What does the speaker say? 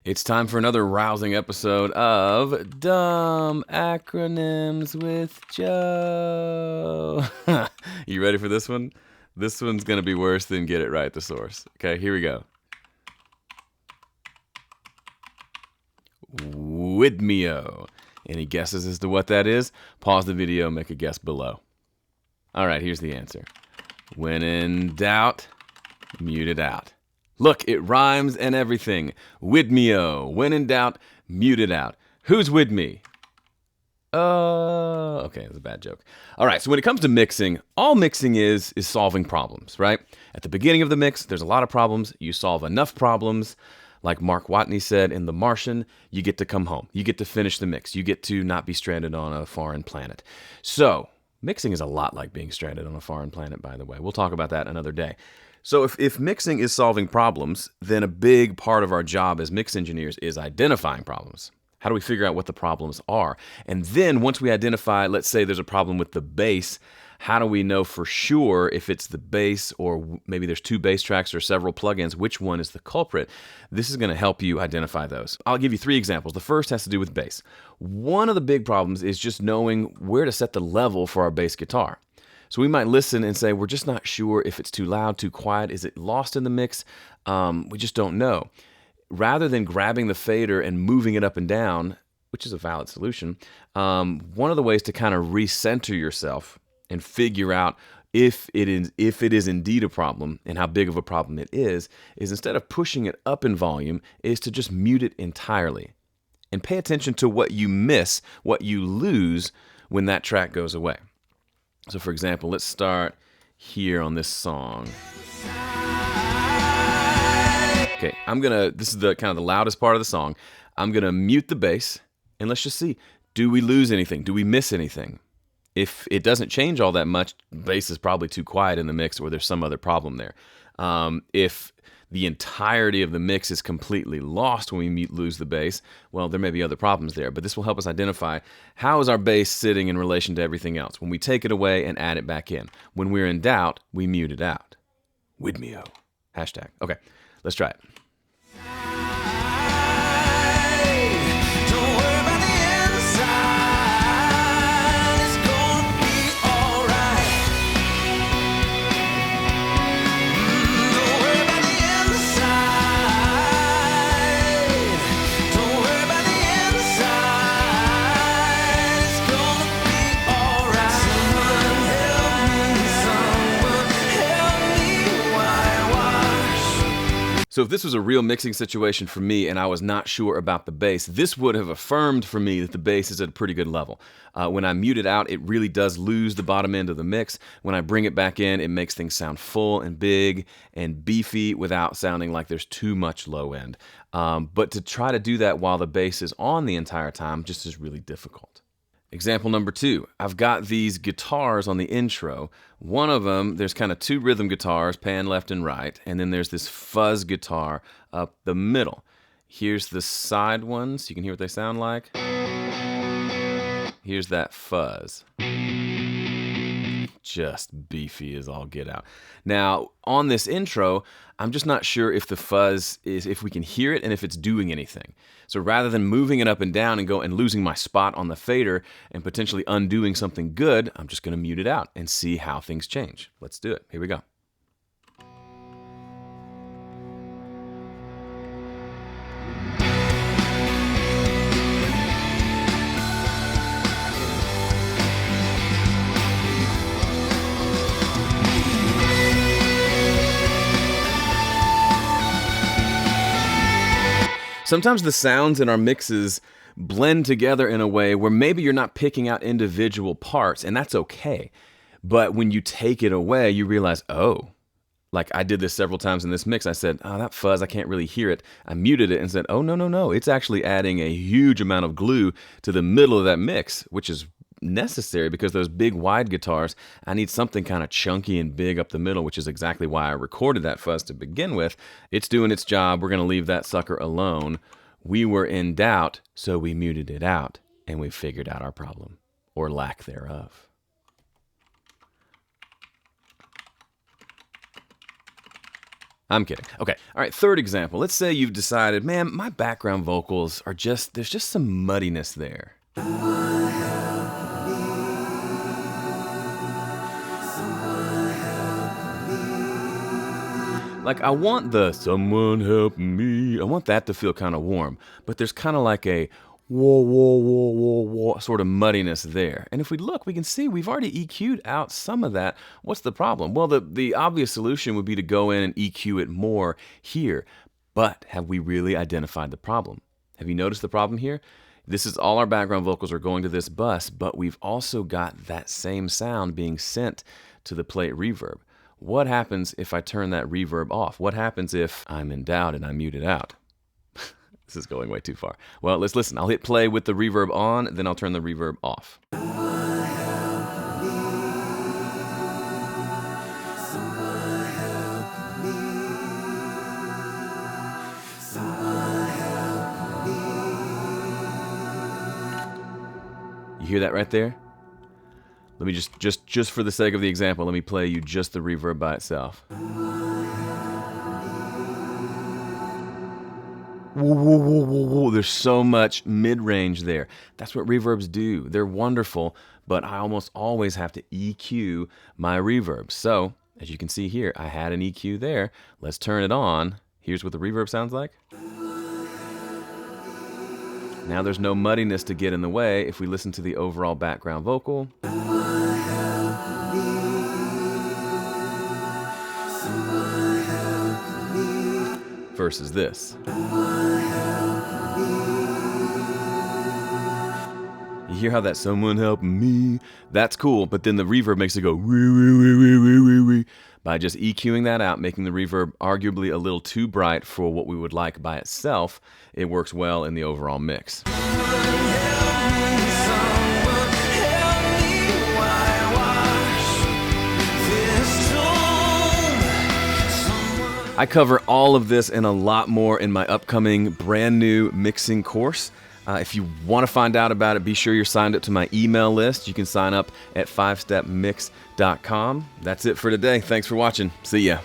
It's time for another rousing episode of Dumb Acronyms with Joe. You ready for this one? This one's going to be worse than Get It Right, the source. Okay, here we go. WIDMIO. Any guesses as to what that is? Pause the video, make a guess below. All right, here's the answer. When in doubt, mute it out. Look, it rhymes and everything. WIDMIO. When in doubt, mute it out. Who's with me? Okay, that's a bad joke. All right, so when it comes to mixing, all mixing is solving problems, right? At the beginning of the mix, there's a lot of problems. You solve enough problems. Like Mark Watney said in The Martian, you get to come home. You get to finish the mix. You get to not be stranded on a foreign planet. So, mixing is a lot like being stranded on a foreign planet, by the way. We'll talk about that another day. So if mixing is solving problems, then a big part of our job as mix engineers is identifying problems. How do we figure out what the problems are? And then once we identify, let's say there's a problem with the bass, how do we know for sure if it's the bass or maybe there's two bass tracks or several plugins, which one is the culprit? This is going to help you identify those. I'll give you 3 examples. The first has to do with bass. One of the big problems is just knowing where to set the level for our bass guitar. So we might listen and say, we're just not sure if it's too loud, too quiet. Is it lost in the mix? We just don't know. Rather than grabbing the fader and moving it up and down, which is a valid solution, one of the ways to kind of recenter yourself and figure out if it is indeed a problem and how big of a problem it is instead of pushing it up in volume, is to just mute it entirely. And pay attention to what you miss, what you lose when that track goes away. So for example, let's start here on this song. Okay, this is the kind of the loudest part of the song. I'm gonna mute the bass and let's just see, do we lose anything? Do we miss anything? If it doesn't change all that much, bass is probably too quiet in the mix or there's some other problem there. If the entirety of the mix is completely lost when we lose the bass, well, there may be other problems there, but this will help us identify how is our bass sitting in relation to everything else when we take it away and add it back in. When we're in doubt, we mute it out. WIDMIO. Hashtag. Okay, let's try it. So if this was a real mixing situation for me and I was not sure about the bass, this would have affirmed for me that the bass is at a pretty good level. When I mute it out, it really does lose the bottom end of the mix. When I bring it back in, it makes things sound full and big and beefy without sounding like there's too much low end. But to try to do that while the bass is on the entire time just is really difficult. Example number 2, I've got these guitars on the intro. One of them, there's kind of 2 rhythm guitars, pan left and right, and then there's this fuzz guitar up the middle. Here's the side ones, you can hear what they sound like. Here's that fuzz. Just beefy as all get out. Now, on this intro, I'm just not sure if the fuzz is, if we can hear it and if it's doing anything. So rather than moving it up and down and losing my spot on the fader and potentially undoing something good, I'm just gonna mute it out and see how things change. Let's do it. Here we go. Sometimes the sounds in our mixes blend together in a way where maybe you're not picking out individual parts, and that's okay. But when you take it away, you realize, oh, like I did this several times in this mix. I said, oh, that fuzz, I can't really hear it. I muted it and said, oh, no. It's actually adding a huge amount of glue to the middle of that mix, which is necessary because those big wide guitars, I need something kind of chunky and big up the middle, which is exactly why I recorded that fuzz to begin with. It's doing its job. We're going to leave that sucker alone. We were in doubt, so we muted it out and we figured out our problem, or lack thereof. I'm kidding. Okay. All right. Third example. Let's say you've decided, man, my background vocals are there's just some muddiness there. Like, I want the "someone help me," I want that to feel kind of warm, but there's kind of like a whoa, whoa, whoa, whoa, whoa sort of muddiness there. And if we look, we can see we've already EQ'd out some of that. What's the problem? Well, the obvious solution would be to go in and EQ it more here. But have we really identified the problem? Have you noticed the problem here? This is all our background vocals are going to this bus, but we've also got that same sound being sent to the plate reverb. What happens if I turn that reverb off? What happens if I'm in doubt and I mute it out? This is going way too far. Well, let's listen. I'll hit play with the reverb on, then I'll turn the reverb off. You hear that right there? Let me just for the sake of the example, let me play you just the reverb by itself. Whoa, whoa, whoa, whoa, whoa. There's so much mid-range there. That's what reverbs do. They're wonderful, but I almost always have to EQ my reverb. So, as you can see here, I had an EQ there. Let's turn it on. Here's what the reverb sounds like. Now there's no muddiness to get in the way if we listen to the overall background vocal. Versus this. You hear how that "someone help me"? That's cool, but then the reverb makes it go wee, wee, wee, wee, wee, wee, wee. By just EQing that out, making the reverb arguably a little too bright for what we would like by itself, it works well in the overall mix. I cover all of this and a lot more in my upcoming brand new mixing course. If you want to find out about it, be sure you're signed up to my email list. You can sign up at 5stepmix.com. That's it for today. Thanks for watching. See ya.